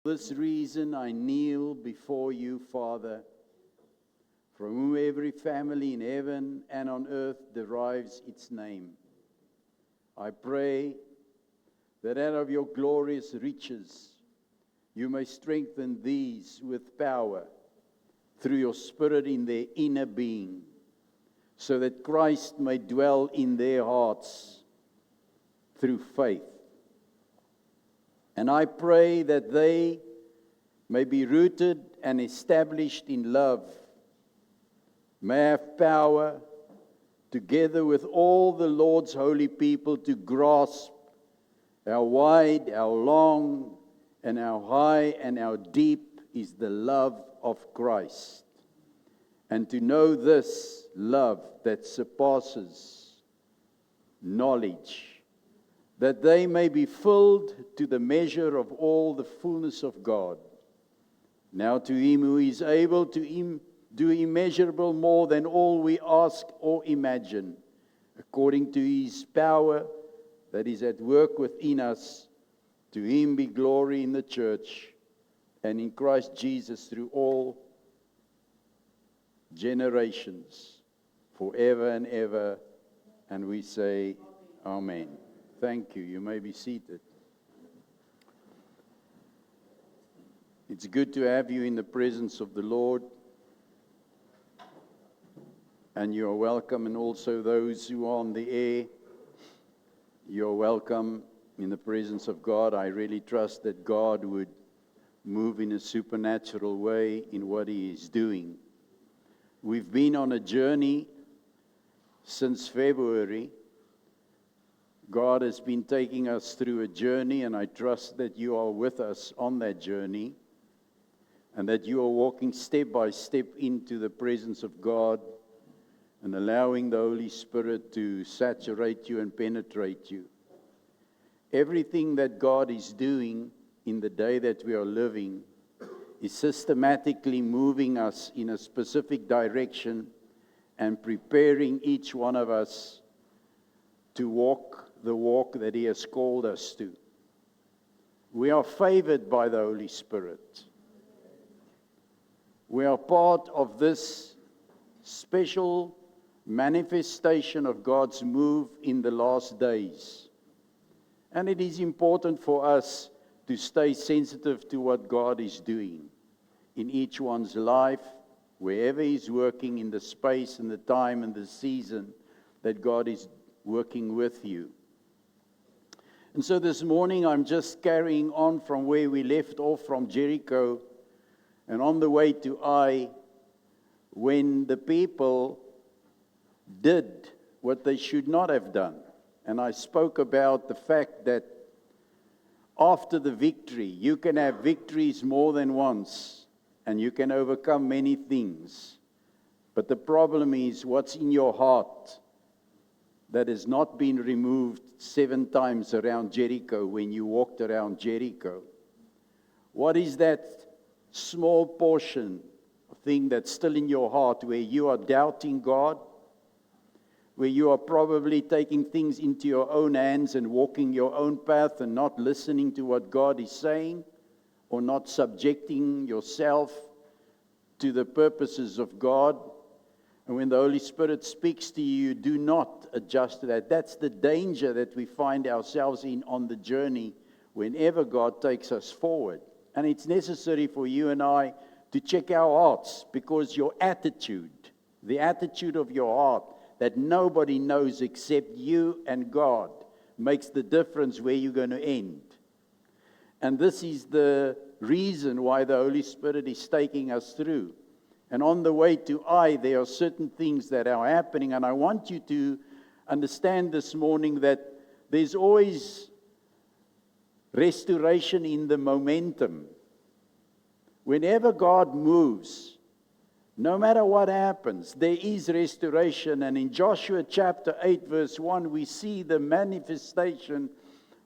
For this reason I kneel before you, Father, from whom every family in heaven and on earth derives its name. I pray that out of your glorious riches you may strengthen these with power through your Spirit in their inner being, so that Christ may dwell in their hearts through faith. And I pray that they may be rooted and established in love, may have power, together with all the Lord's holy people, to grasp how wide, how long, and how high and how deep is the love of Christ, and to know this love that surpasses knowledge, that they may be filled to the measure of all the fullness of God. Now to him who is able to do immeasurable more than all we ask or imagine, according to his power that is at work within us, to him be glory in the church and in Christ Jesus through all generations, forever and ever. And we say, Amen. Thank you. You may be seated. It's good to have you in the presence of the Lord. And you are welcome, and also those who are on the air, you're welcome in the presence of God. I really trust that God would move in a supernatural way in what He is doing. We've been on a journey since February. God has been taking us through a journey, and I trust that you are with us on that journey, and that you are walking step by step into the presence of God and allowing the Holy Spirit to saturate you and penetrate you. Everything that God is doing in the day that we are living is systematically moving us in a specific direction and preparing each one of us to walk the walk that He has called us to. We are favored by the Holy Spirit. We are part of this special manifestation of God's move in the last days. And it is important for us to stay sensitive to what God is doing in each one's life, wherever He's working, in the space and the time and the season that God is working with you. And so this morning I'm just carrying on from where we left off from Jericho, and on the way to Ai, when the people did what they should not have done. And I spoke about the fact that after the victory, you can have victories more than once, and you can overcome many things. But the problem is what's in your heart that has not been removed 7 times around Jericho when you walked around Jericho. What is that small portion of thing that's still in your heart where you are doubting God, where you are probably taking things into your own hands and walking your own path and not listening to what God is saying, or not subjecting yourself to the purposes of God? And when the Holy Spirit speaks to you, do not adjust to that. That's the danger that we find ourselves in on the journey whenever God takes us forward. And it's necessary for you and I to check our hearts, because your attitude, the attitude of your heart that nobody knows except you and God, makes the difference where you're going to end. And this is the reason why the Holy Spirit is taking us through. And on the way to Ai, there are certain things that are happening. And I want you to understand this morning that there's always restoration in the momentum. Whenever God moves, no matter what happens, there is restoration. And in Joshua chapter 8, verse 1, we see the manifestation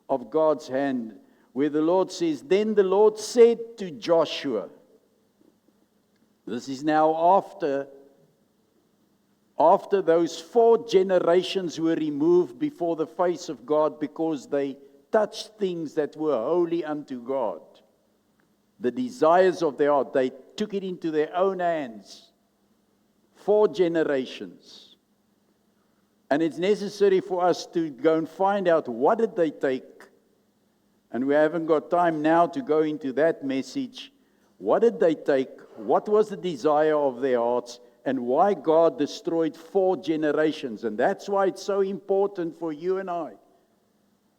of God's hand, where the Lord says, "Then the Lord said to Joshua," this is now after those 4 generations were removed before the face of God because they touched things that were holy unto God. the desires of their heart. They took it into their own hands. 4 generations. And it's necessary for us to go and find out what did they take. And we haven't got time now to go into that message. What did they take? What was the desire of their hearts? And why God destroyed 4 generations. And that's why it's so important for you and I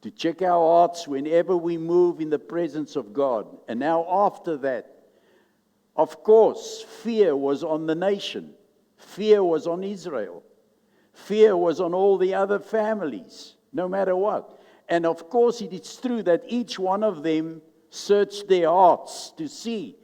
to check our hearts whenever we move in the presence of God. And now after that, of course, fear was on the nation. Fear was on Israel. Fear was on all the other families, no matter what. And of course, it is true that each one of them searched their hearts to see.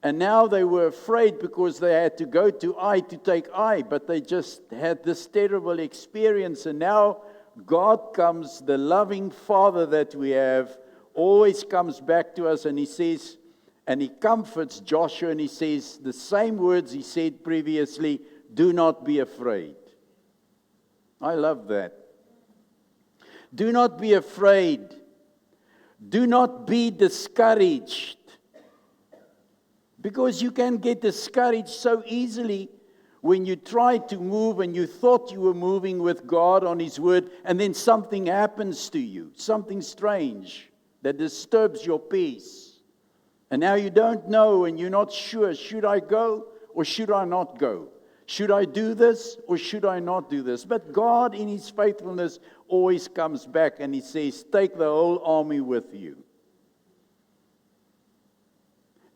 And now they were afraid because they had to go to Ai to take Ai, but they just had this terrible experience. And now God comes, the loving Father that we have, always comes back to us and He says, and He comforts Joshua and He says the same words He said previously, do not be afraid. I love that. Do not be afraid. Do not be discouraged. Because you can get discouraged so easily when you try to move and you thought you were moving with God on His Word, and then something happens to you, something strange that disturbs your peace. And now you don't know and you're not sure, should I go or should I not go? Should I do this or should I not do this? But God in His faithfulness always comes back and He says, take the whole army with you.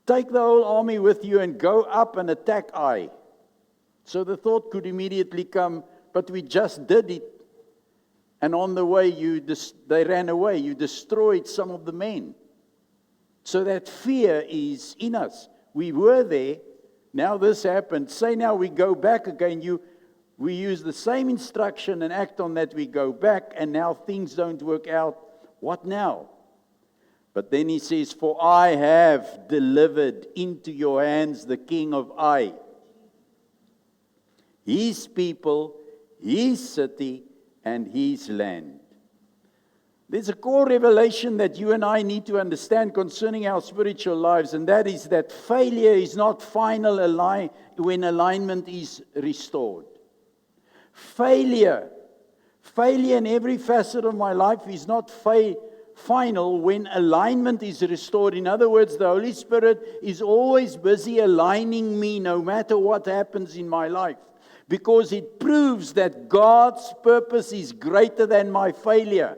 Take the whole army with you and go up and attack Ai. So the thought could immediately come, but we just did it. And on the way, they ran away. You destroyed some of the men. So that fear is in us. We were there. Now this happened. Say now we go back again. We use the same instruction and act on that. We go back and now things don't work out. What now? But then He says, for I have delivered into your hands the king of Ai, his people, his city, and his land. There's a core revelation that you and I need to understand concerning our spiritual lives, and that is that failure is not final when alignment is restored. Failure in every facet of my life is not final when alignment is restored. In other words, the Holy Spirit is always busy aligning me no matter what happens in my life, because it proves that God's purpose is greater than my failure.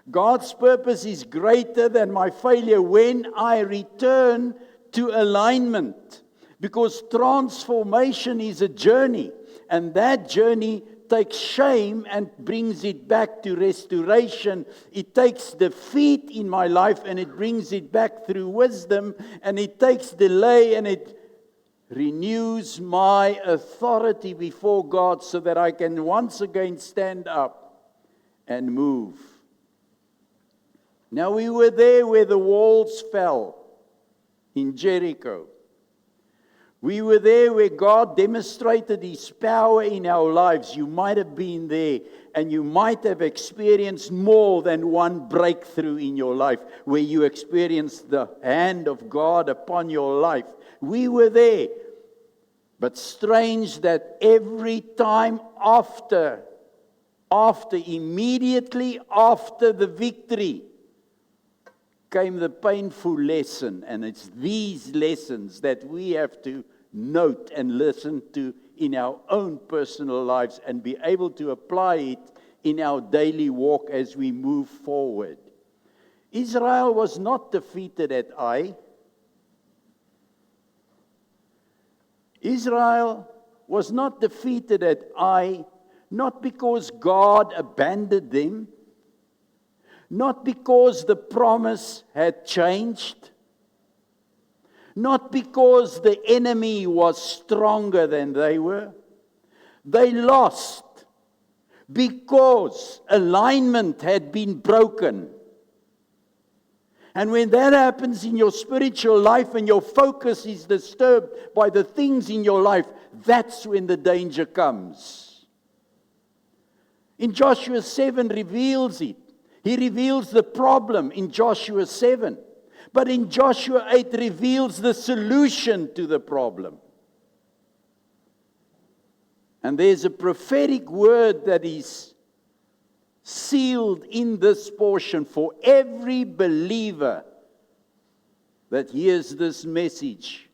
God's purpose is greater than my failure when I return to alignment, because transformation is a journey, and that journey takes shame and brings it back to restoration. It takes defeat in my life and it brings it back through wisdom, and it takes delay and it renews my authority before God so that I can once again stand up and move. Now we were there where the walls fell in Jericho. We were there where God demonstrated His power in our lives. You might have been there and you might have experienced more than one breakthrough in your life where you experienced the hand of God upon your life. We were there. But strange that every time immediately after the victory, came the painful lesson. And it's these lessons that we have to note and listen to in our own personal lives and be able to apply it in our daily walk as we move forward. Israel was not defeated at Ai. Israel was not defeated at Ai, not because God abandoned them, not because the promise had changed, not because the enemy was stronger than they were. They lost because alignment had been broken. And when that happens in your spiritual life and your focus is disturbed by the things in your life, that's when the danger comes. In Joshua 7 reveals it. He reveals the problem in Joshua 7. But in Joshua 8 reveals the solution to the problem. And there's a prophetic word that is sealed in this portion for every believer that hears this message.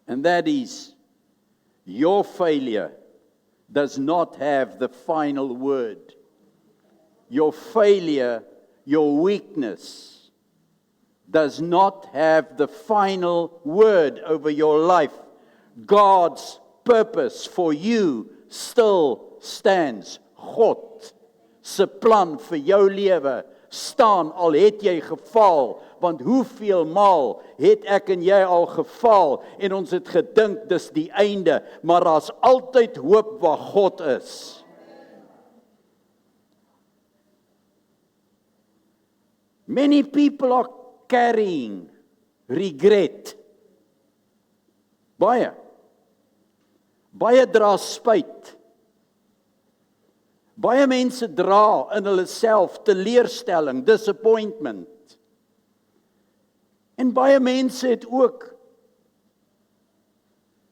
And that is, your failure does not have the final word. Your failure, your weakness, does not have the final word over your life. God's purpose for you still stands. God se plan vir jou lewe staan al het jy gefaal, want hoeveel maal het ek en jy al gefaal en ons het gedink dis die einde, maar daar's altyd hoop waar God is. Many people are carrying regret. Baie dra spyt. Baie mense dra in hulle self teleurstelling, disappointment. En baie mense het ook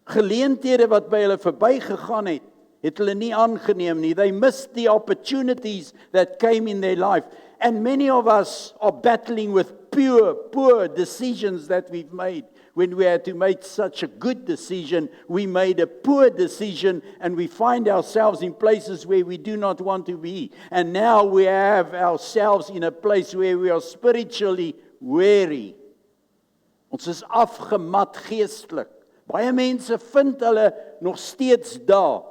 geleenthede wat by hulle verbygegaan het hulle nie aangeneem nie. They missed the opportunities that came in their life. And many of us are battling with poor decisions that we've made. When we had to make such a good decision, we made a poor decision and we find ourselves in places where we do not want to be. And now we have ourselves in a place where we are spiritually weary. Ons is afgemat geestelik. Baie mense vind hulle nog steeds daar.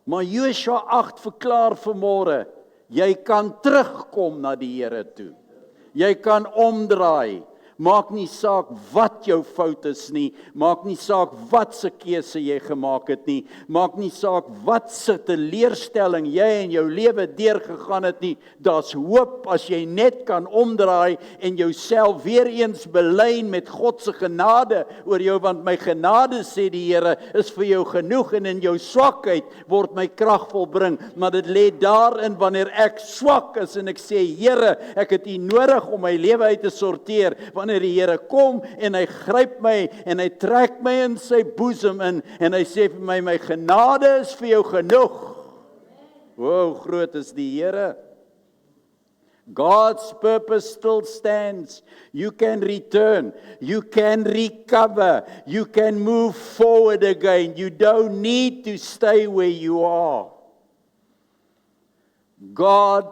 Maar Joshua 8 verklaar vanmôre, jy kan terugkom na die Here toe. Jy kan omdraai. Maak nie saak wat jou fout is nie. Maak nie saak wat se keuse jy gemaak het nie. Maak nie saak wat se teleurstelling jy in jou lewe deurgegaan het nie. Daar's hoop as jy net kan omdraai en jouself weer eens belyn met God se genade oor jou, want my genade, sê die Here, is vir jou genoeg en in jou swakheid word my krag volbring. Maar dit lê daarin wanneer ek swak is en ek sê, Here, ek het U nodig om my lewe uit te sorteer. Wanneer die Here kom en hy gryp my en hy trek my in sy boesem in en hy sê vir my, my genade is vir jou genoeg. Wow, groot is die Here. God's purpose still stands. You can return. You can recover. You can move forward again. You don't need to stay where you are. God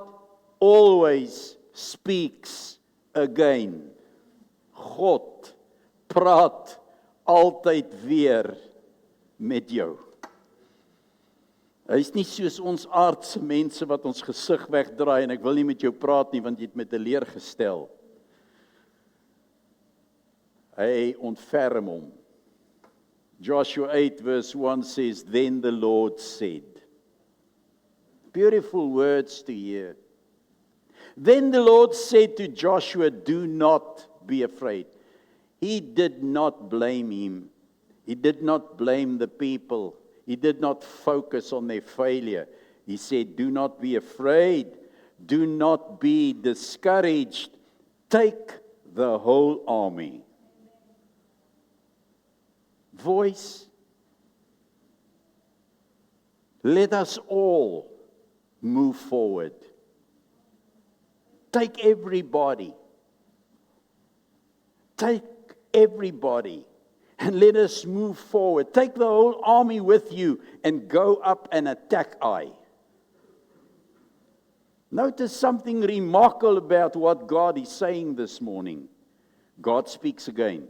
always speaks again. God praat altyd weer met jou. Hy is nie soos ons aardse mense wat ons gesig wegdraai en ek wil nie met jou praat nie want jy het my teleurgestel. Hy ontferm hom. Joshua 8 verse 1 says, Then the Lord said. Beautiful words to hear. Then the Lord said to Joshua, Do not be afraid. He did not blame him. He did not blame the people. He did not focus on their failure. He said, Do not be afraid. Do not be discouraged. Take the whole army. Voice. Let us all move forward. Take everybody. Take everybody and let us move forward. Take the whole army with you and go up and attack Ai. Notice something remarkable about what God is saying this morning. God speaks again.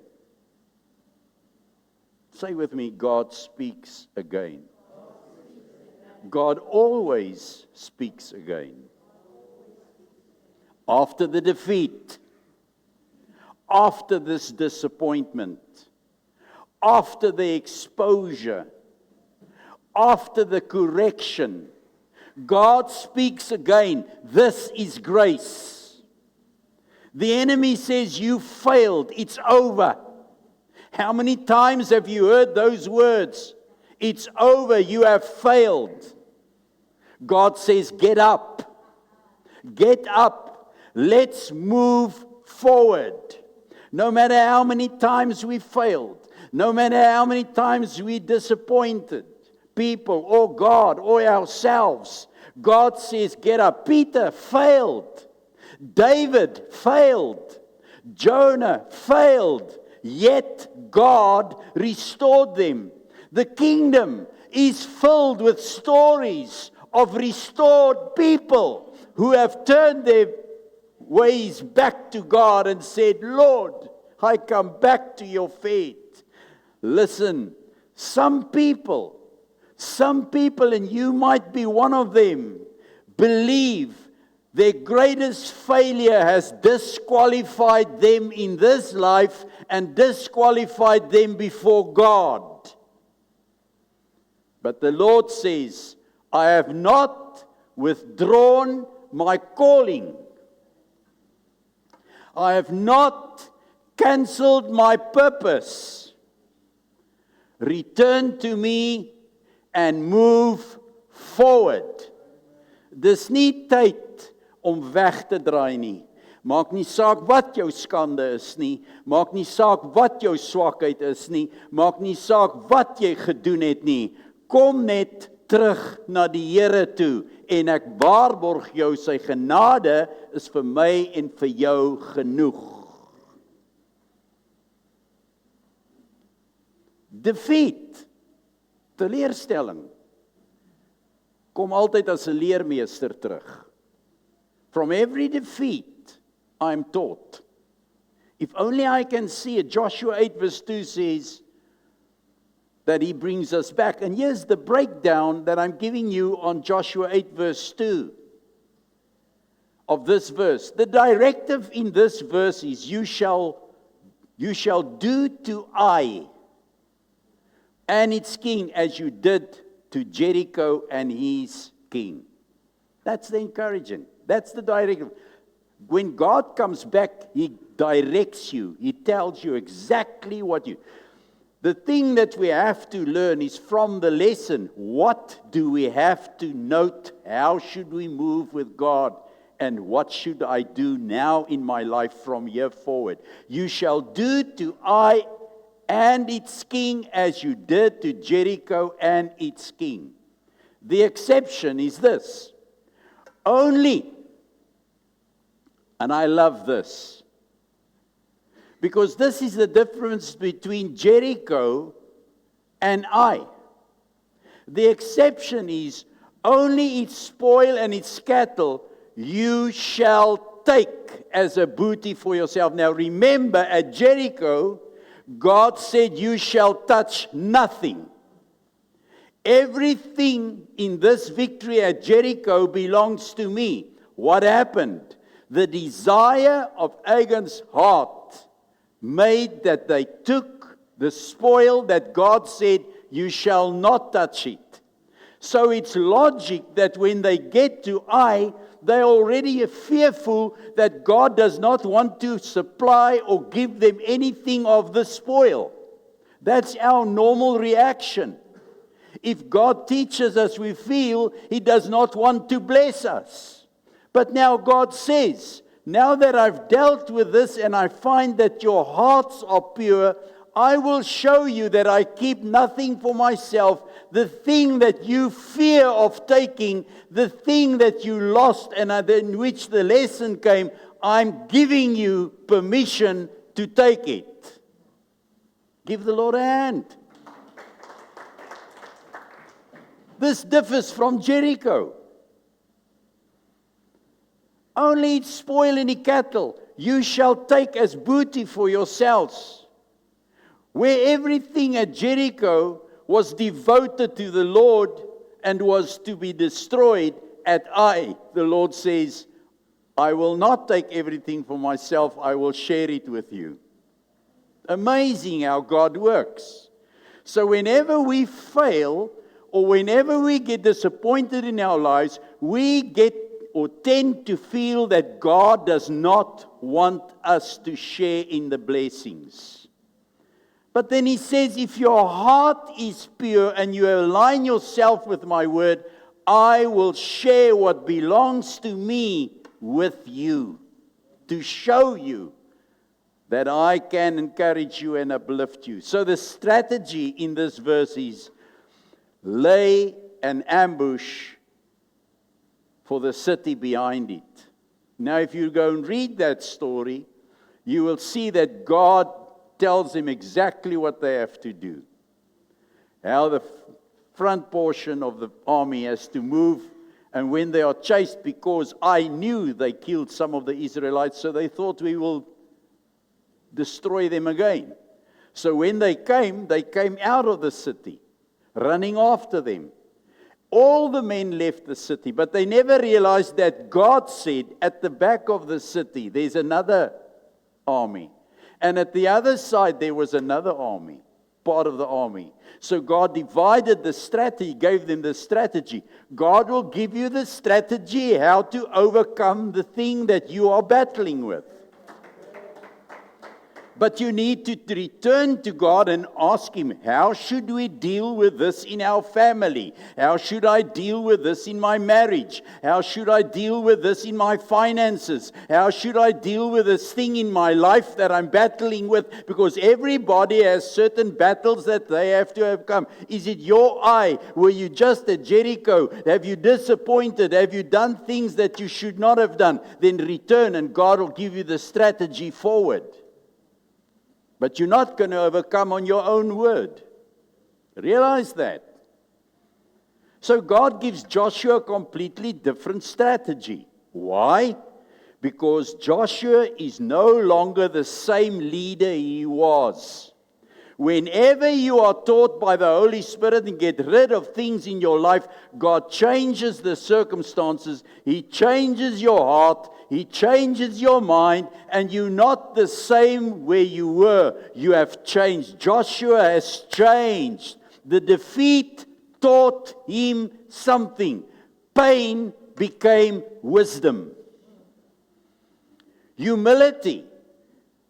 Say with me, God speaks again. God always speaks again. After the defeat, after this disappointment, after the exposure, after the correction, God speaks again. This is grace. The enemy says, you failed, it's over. How many times have you heard those words? It's over, you have failed. God says, get up. Get up. Let's move forward. No matter how many times we failed, no matter how many times we disappointed people or God or ourselves, God says, get up. Peter failed. David failed. Jonah failed. Yet God restored them. The kingdom is filled with stories of restored people who have turned their ways back to God and said, Lord, I come back to your faith. Listen, some people, and you might be one of them, believe their greatest failure has disqualified them in this life and disqualified them before God. But the Lord says, I have not withdrawn my calling. I have not cancelled my purpose. Return to me and move forward. Dis nie tyd om weg te draai nie. Maak nie saak wat jou skande is nie. Maak nie saak wat jou swakheid is nie. Maak nie saak wat jy gedoen het nie. Kom net terug na die Here toe en ek waarborg jou sy genade is vir my en vir jou genoeg. Defeat, teleurstelling, kom altyd as 'n leermeester terug. From every defeat, I'm taught. If only I can see it. Joshua 8 verse 2 says that he brings us back. And here's the breakdown that I'm giving you on Joshua 8 verse 2 of this verse. The directive in this verse is, you shall do to Ai and its king as you did to Jericho and his king. That's the encouraging. That's the directive. When God comes back, He directs you. He tells you exactly what you... The thing that we have to learn is from the lesson, what do we have to note? How should we move with God? And what should I do now in my life from here forward? You shall do to Ai and its king as you did to Jericho and its king. The exception is this. Only, and I love this, because this is the difference between Jericho and Ai. The exception is, only its spoil and its cattle you shall take as a booty for yourself. Now remember, at Jericho, God said, you shall touch nothing. Everything in this victory at Jericho belongs to me. What happened? The desire of Achan's heart made that they took the spoil that God said, you shall not touch it. So it's logic that when they get to Ai, they're already fearful that God does not want to supply or give them anything of the spoil. That's our normal reaction. If God teaches us, we feel He does not want to bless us. But now God says, now that I've dealt with this and I find that your hearts are pure, I will show you that I keep nothing for myself. The thing that you fear of taking, the thing that you lost and in which the lesson came, I'm giving you permission to take it. Give the Lord a hand. This differs from Jericho. Only its spoil any cattle you shall take as booty for yourselves. Where everything at Jericho was devoted to the Lord and was to be destroyed, at Ai, the Lord says, I will not take everything for myself, I will share it with you. Amazing how God works. So whenever we fail, or whenever we get disappointed in our lives, we get or tend to feel that God does not want us to share in the blessings. But then He says, if your heart is pure and you align yourself with my word, I will share what belongs to me with you. to show you that I can encourage you and uplift you. So the strategy in this verse is lay an ambush for the city behind it. Now, if you go and read that story, you will see that God tells them exactly what they have to do. How the front portion of the army has to move, and when they are chased, because I knew they killed some of the Israelites, so they thought we will destroy them again. So when they came out of the city, running after them. All the men left the city, but they never realized that God said at the back of the city, there's another army. And at the other side, there was another army, part of the army. So God divided the strategy, gave them the strategy. God will give you the strategy how to overcome the thing that you are battling with. But you need to return to God and ask Him, how should we deal with this in our family? How should I deal with this in my marriage? How should I deal with this in my finances? How should I deal with this thing in my life that I'm battling with? Because everybody has certain battles that they have to overcome. Is it your eye? Were you just at Jericho? Have you disappointed? Have you done things that you should not have done? Then return and God will give you the strategy forward. But you're not going to overcome on your own word. Realize that. So God gives Joshua a completely different strategy. Why? Because Joshua is no longer the same leader he was. Whenever you are taught by the Holy Spirit and get rid of things in your life, God changes the circumstances. He changes your heart. He changes your mind. And you're not the same where you were. You have changed. Joshua has changed. The defeat taught him something. Pain became wisdom. Humility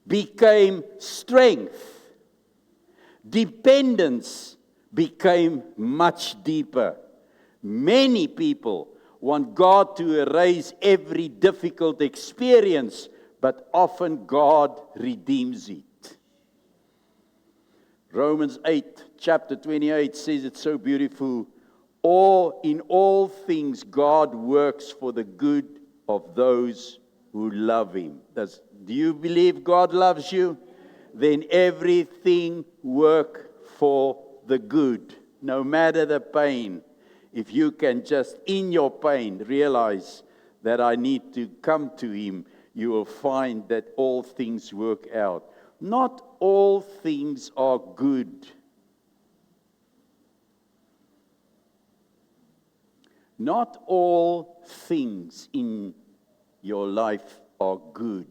became strength. Dependence became much deeper. Many people want God to erase every difficult experience, but often God redeems it. Romans 8, chapter 28 says it so beautiful. In all things God works for the good of those who love Him. Do you believe God loves you? Then everything work for the good, no matter the pain. If you can just, in your pain, realize that I need to come to Him, you will find that all things work out. Not all things are good. Not all things in your life are good.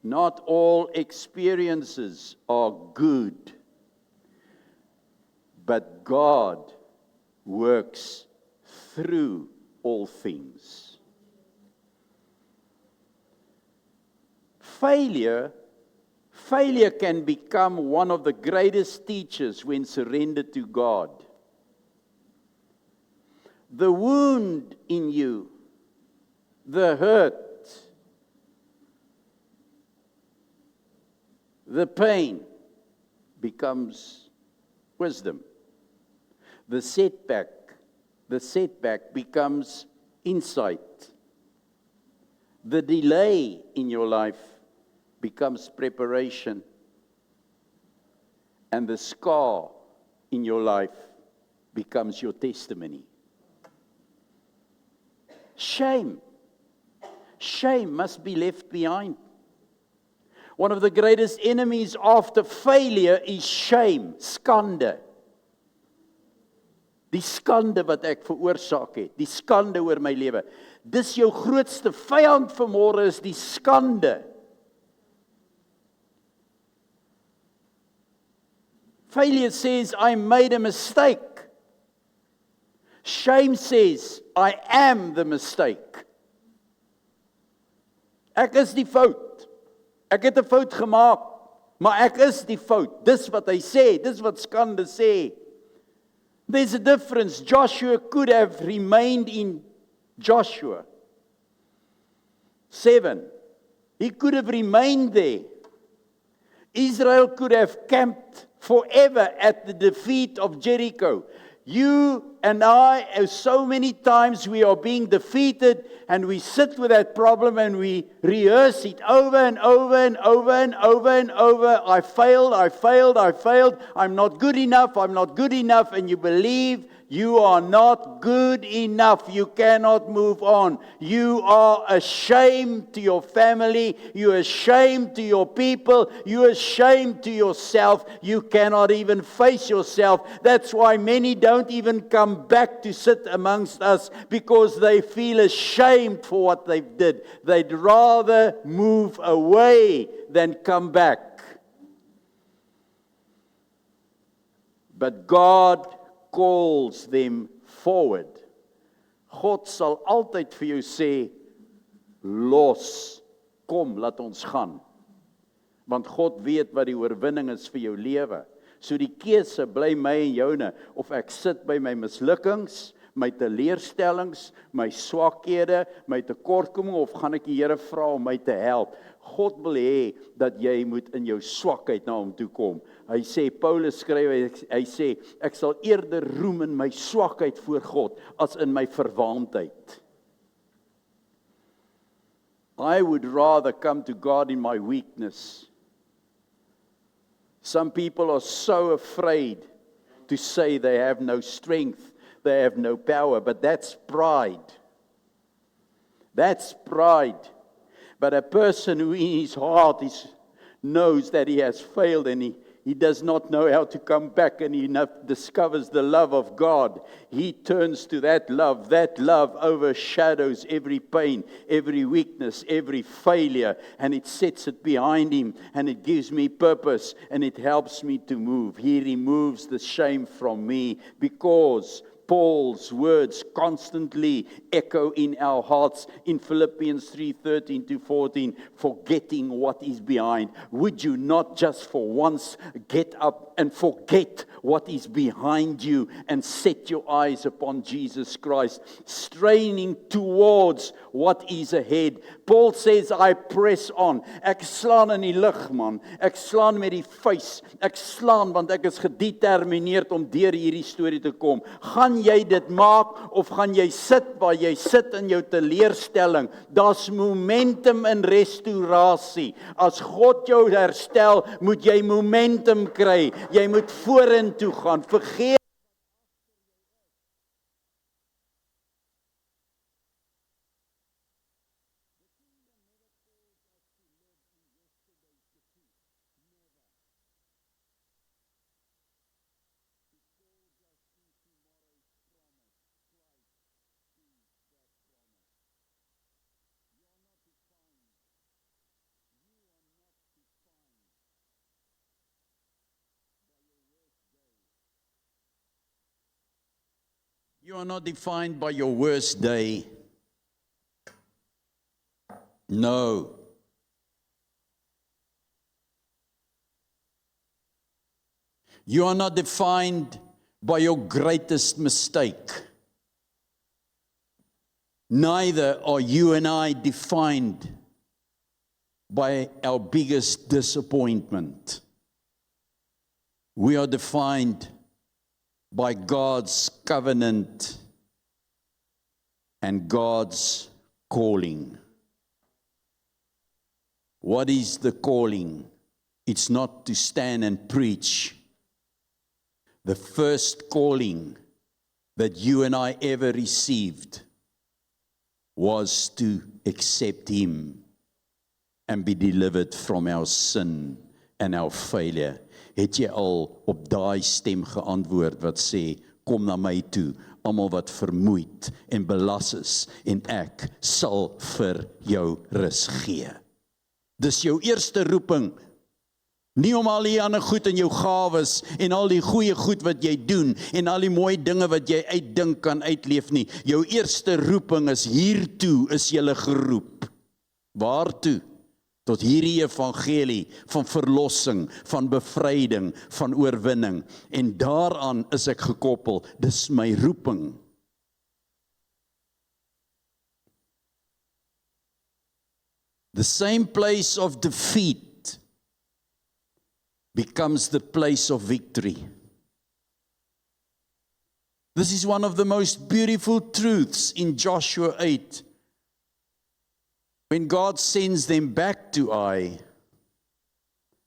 Not all experiences are good, but God works through all things. Failure can become one of the greatest teachers when surrendered to God. The wound in you, the hurt, the pain becomes wisdom. The setback becomes insight. The delay in your life becomes preparation. And the scar in your life becomes your testimony. Shame must be left behind. One of the greatest enemies after failure is shame, skande. Die skande wat ek veroorsaak het, die skande oor my lewe. Dis jou grootste vyand vanmôre is die skande. Failure says, I made a mistake. Shame says, I am the mistake. Ek is die fout. Ek het 'n fout gemaak, maar ek is die fout. Dis wat hy sê, dis wat skande sê. There's a difference. Joshua could have remained in Joshua. 7. He could have remained there. Israel could have camped forever at the defeat of Jericho. You and I, so many times we are being defeated and we sit with that problem and we rehearse it over and over and over and over and over. I failed, I'm not good enough, and you believe you are not good enough. You cannot move on. You are ashamed to your family. You are ashamed to your people. You are ashamed to yourself. You cannot even face yourself. That's why many don't even come back to sit amongst us, because they feel ashamed for what they did. They'd rather move away than come back. But God calls them forward. God sal altyd vir jou sê, los, kom, laat ons gaan. Want God weet wat die oorwinning is vir jou lewe. So die keuse bly my en joune, of ek sit by my mislukkings, my teleurstellings, my swakhede, my tekortkoming, of gaan ek die Here vra om my te help. God wil hê dat jy moet in jou swakheid na hom toe kom. Hy sê, Paulus skryf, hy sê, ek sal eerder roem in my swakheid voor God as in my verwaandheid. I would rather come to God in my weakness. Some people are so afraid to say they have no strength, they have no power, but that's pride. That's pride. But a person who in his heart knows that he has failed and he does not know how to come back, and he discovers the love of God, he turns to that love. That love overshadows every pain, every weakness, every failure, and it sets it behind him, and it gives me purpose, and it helps me to move. He removes the shame from me, because Paul's words constantly echo in our hearts in Philippians 3:13-14, forgetting what is behind. Would you not just for once get up and forget what is behind you and set your eyes upon Jesus Christ, straining towards what is ahead? Paul says, I press on. Ek slaan in die lug, man. Ek slaan met die vuis. Ek slaan want ek is gedetermineerd om deur hierdie storie te kom. Gaan jy dit maak, of gaan jy sit waar jy sit in jou teleurstelling? Daar's momentum in restaurasie. As God jou herstel, moet jy momentum kry. Jy moet vorentoe gaan. Vergeet You are not defined by your worst day. No. You are not defined by your greatest mistake. Neither are you and I defined by our biggest disappointment. We are defined by God's covenant and God's calling. What is the calling? It's not to stand and preach. The first calling that you and I ever received was to accept Him and be delivered from our sin and our failure. Het jy al op daai stem geantwoord wat sê, kom na my toe, almal wat vermoeid en belas is, en ek sal vir jou rus gee. Dis jou eerste roeping, nie om al die ander goed in jou gawes, en al die goeie goed wat jy doen, en al die mooi dinge wat jy uitdink kan uitleef nie. Jou eerste roeping is, hiertoe is jylle geroep. Waartoe? Tot hierdie evangelie van verlossing, van bevryding, van oorwinning. En daaraan is ek gekoppel. Dis my roeping. the same place of defeat becomes the place of victory. This is one of the most beautiful truths in Joshua 8. When God sends them back to Ai,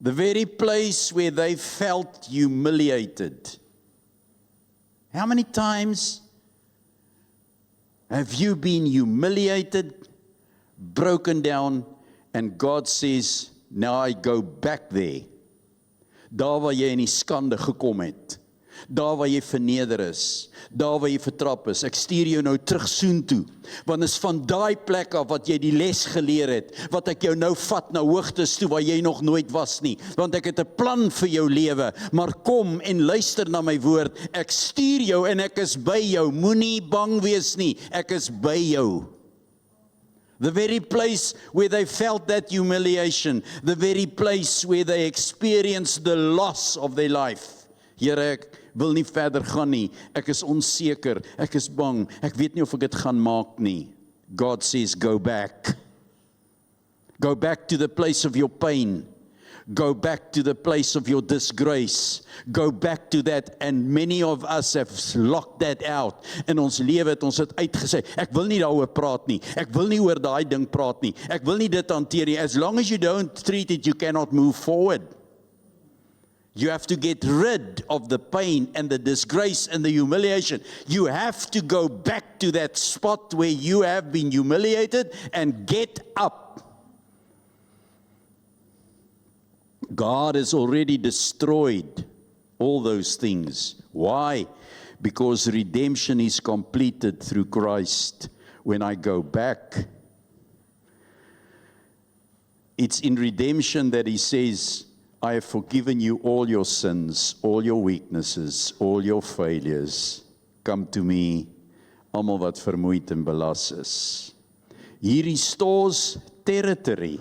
the very place where they felt humiliated. How many times have you been humiliated, broken down, and God says, now I go back there. Daar waar jy in die skande gekom het. Daar waar jy verneder is. Daar waar jy vertrap is. Ek stuur jou nou terug soontoe. Want is van daai plek af wat jy die les geleer het, wat ek jou nou vat na hoogtes toe waar jy nog nooit was nie. Want ek het 'n plan vir jou lewe, maar kom en luister na my woord. Ek stuur jou en ek is by jou. Moenie bang wees nie. Ek is by jou. The very place where they felt that humiliation, the very place where they experienced the loss of their life. Here, ek wil nie verder gaan nie. Ek is onseker, ek is bang, ek weet nie of ek dit gaan maak nie. God says, go back. Go back to the place of your pain. Go back to the place of your disgrace. Go back to that, and many of us have locked that out. In ons lewe het ons dit uitgesê. Ek wil nie daaroor praat nie. Ek wil nie oor daai ding praat nie. Ek wil nie dit hanteer nie. As long as you don't treat it, you cannot move forward. You have to get rid of the pain and the disgrace and the humiliation. You have to go back to that spot where you have been humiliated and get up. God has already destroyed all those things. Why? Because redemption is completed through Christ. When I go back, it's in redemption that he says, I have forgiven you all your sins, all your weaknesses, all your failures. Come to me, almal wat vermoeid en belas is. He restores territory.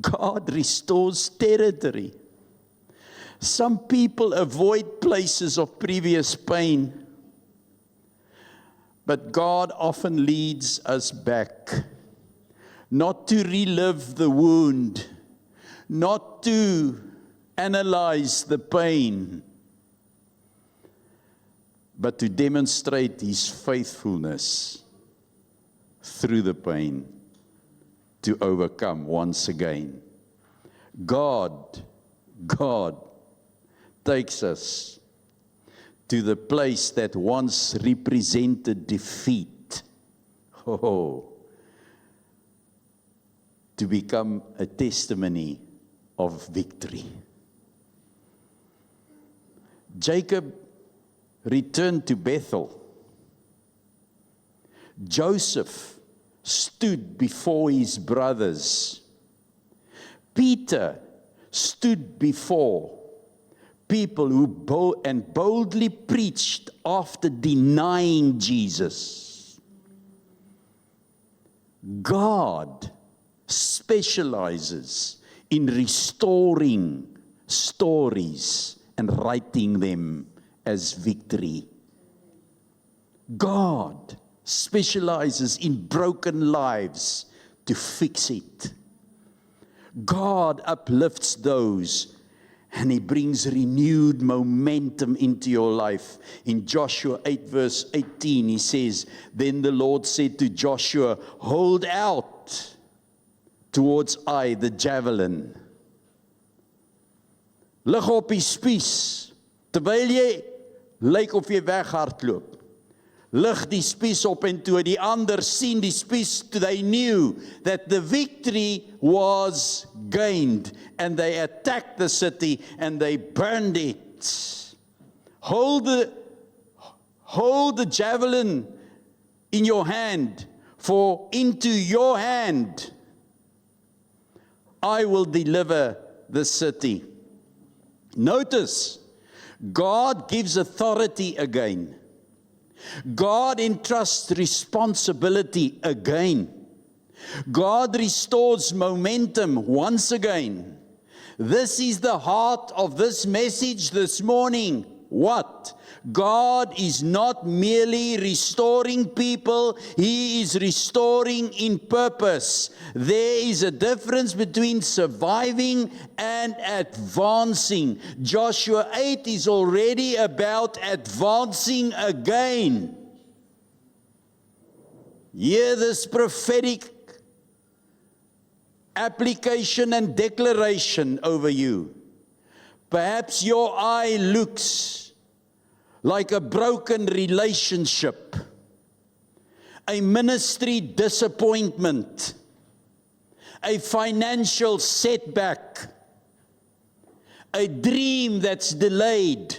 God restores territory. Some people avoid places of previous pain, but God often leads us back, not to relive the wound, not to analyze the pain, but to demonstrate His faithfulness through the pain. To overcome once again. God takes us to the place that once represented defeat, to become a testimony of victory. Jacob returned to Bethel. Joseph stood before his brothers. Peter stood before people who boldly preached after denying Jesus. God specializes in restoring stories and writing them as victory. God specializes in broken lives to fix it. God uplifts those and He brings renewed momentum into your life. In Joshua 8 verse 18, He says, then the Lord said to Joshua, hold out towards Ai the javelin. Lig op die spies, terwyl jy lyk of jy weghardloop. Lig die spies op en toe die ander sien die spies, they knew that the victory was gained and they attacked the city and they burned it. Hold the javelin in your hand, for into your hand I will deliver the city. Notice, God gives authority again. God entrusts responsibility again. God restores momentum once again. This is the heart of this message this morning. what? God is not merely restoring people, He is restoring in purpose. There is a difference between surviving and advancing. Joshua 8 is already about advancing again. Hear this prophetic application and declaration over you. Perhaps your eye looks like a broken relationship, a ministry disappointment, a financial setback, a dream that's delayed,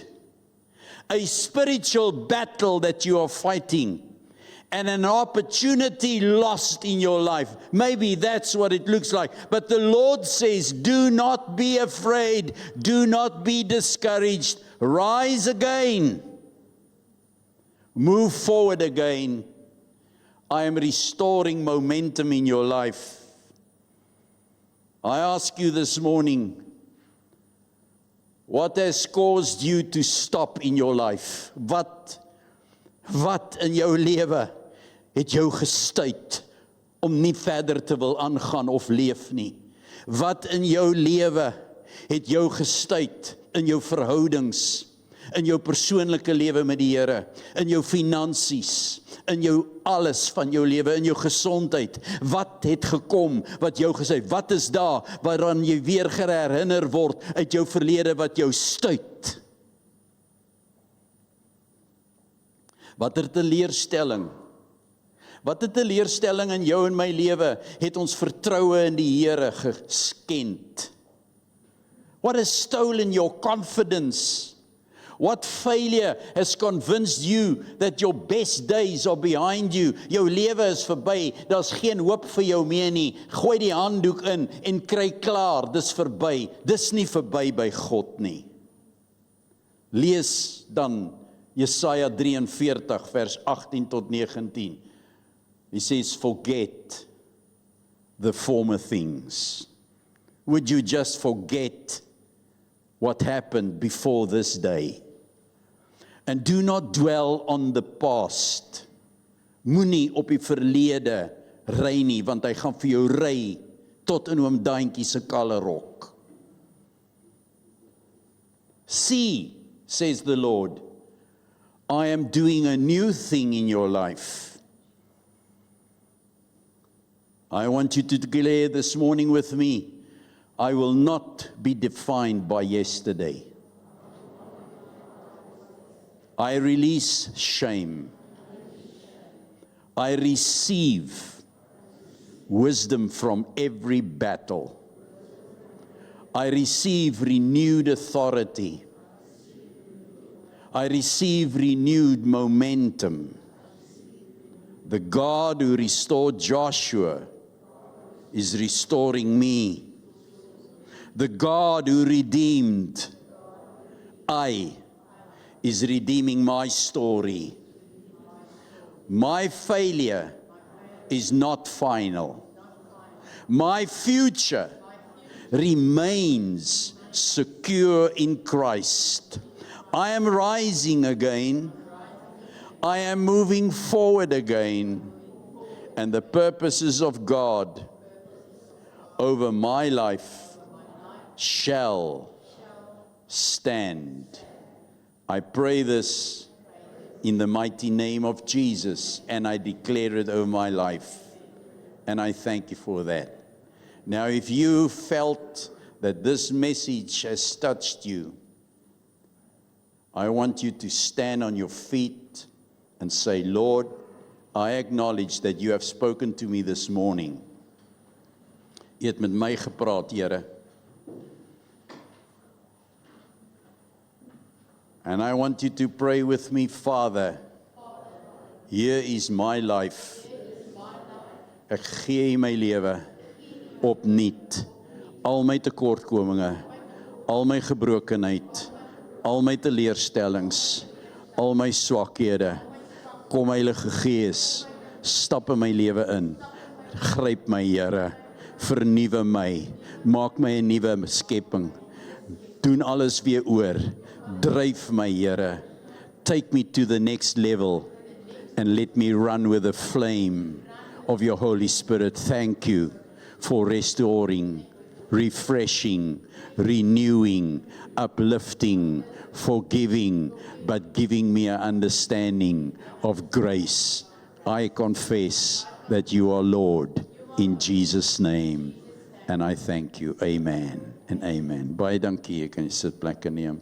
a spiritual battle that you are fighting, and an opportunity lost in your life. Maybe that's what it looks like. But the Lord says, do not be afraid. Do not be discouraged. Rise again. Move forward again. I am restoring momentum in your life. I ask you this morning, what has caused you to stop in your life? Wat in jou lewe het jou gestuit om nie verder te wil aangaan of leef nie? Wat in jou lewe het jou gestuit in jou verhoudings, in jou persoonlike lewe met die Here, in jou finansies, in jou alles van jou lewe, in jou gesondheid? Wat het gekom wat jou gesê, wat is daar waaraan jy weer herinner word uit jou verlede wat jou stuit? Wat 'n teleurstelling. Wat 'n teleurstelling in jou en my lewe het ons vertroue in die Here geskend. What has stolen your confidence? What failure has convinced you that your best days are behind you? Jou lewe is verby, daar's geen hoop vir jou meer nie. Gooi die handdoek in en kry klaar, dis verby. Dis nie verby by God nie. Lees dan Jesaja 43 vers 18 tot 19. He says, forget the former things. Would you just forget what happened before this day? And do not dwell on the past. Moenie op die verlede ry nie, want hy gaan vir jou ry tot in oom Daantjie se kalerok. See, says the Lord, I am doing a new thing in your life. I want you to declare this morning with me, I will not be defined by yesterday. I release shame. I receive wisdom from every battle. I receive renewed authority. I receive renewed momentum. The God who restored Joshua is restoring me. The God who redeemed is redeeming my story. My failure is not final. My future remains secure in Christ. I am rising again. I am moving forward again. And the purposes of God over my life shall stand. I pray this in the mighty name of Jesus, and I declare it over my life. And I thank you for that. Now, if you felt that this message has touched you, I want you to stand on your feet and say, Lord, I acknowledge that you have spoken to me this morning. U het met my gepraat, Here. And I want you to pray with me, Father, here is my life. Ek gee my lewe opnuut. Al my tekortkominge, al my gebrokenheid, al my teleurstellings, al my swakhede. Kom Heilige Gees, stap in my lewe in. Gryp my, Here. Vernuwe my. Maak my 'n nuwe skepping. Doen alles weer oor. Dryf my, Here. Take me to the next level and let me run with the flame of your Holy Spirit. Thank you for restoring, refreshing, renewing, uplifting, forgiving, but giving me an understanding of grace. I confess that you are Lord in Jesus' name, and I thank you. Amen and amen. Baie dankie, jy kan jy sit plekke neem.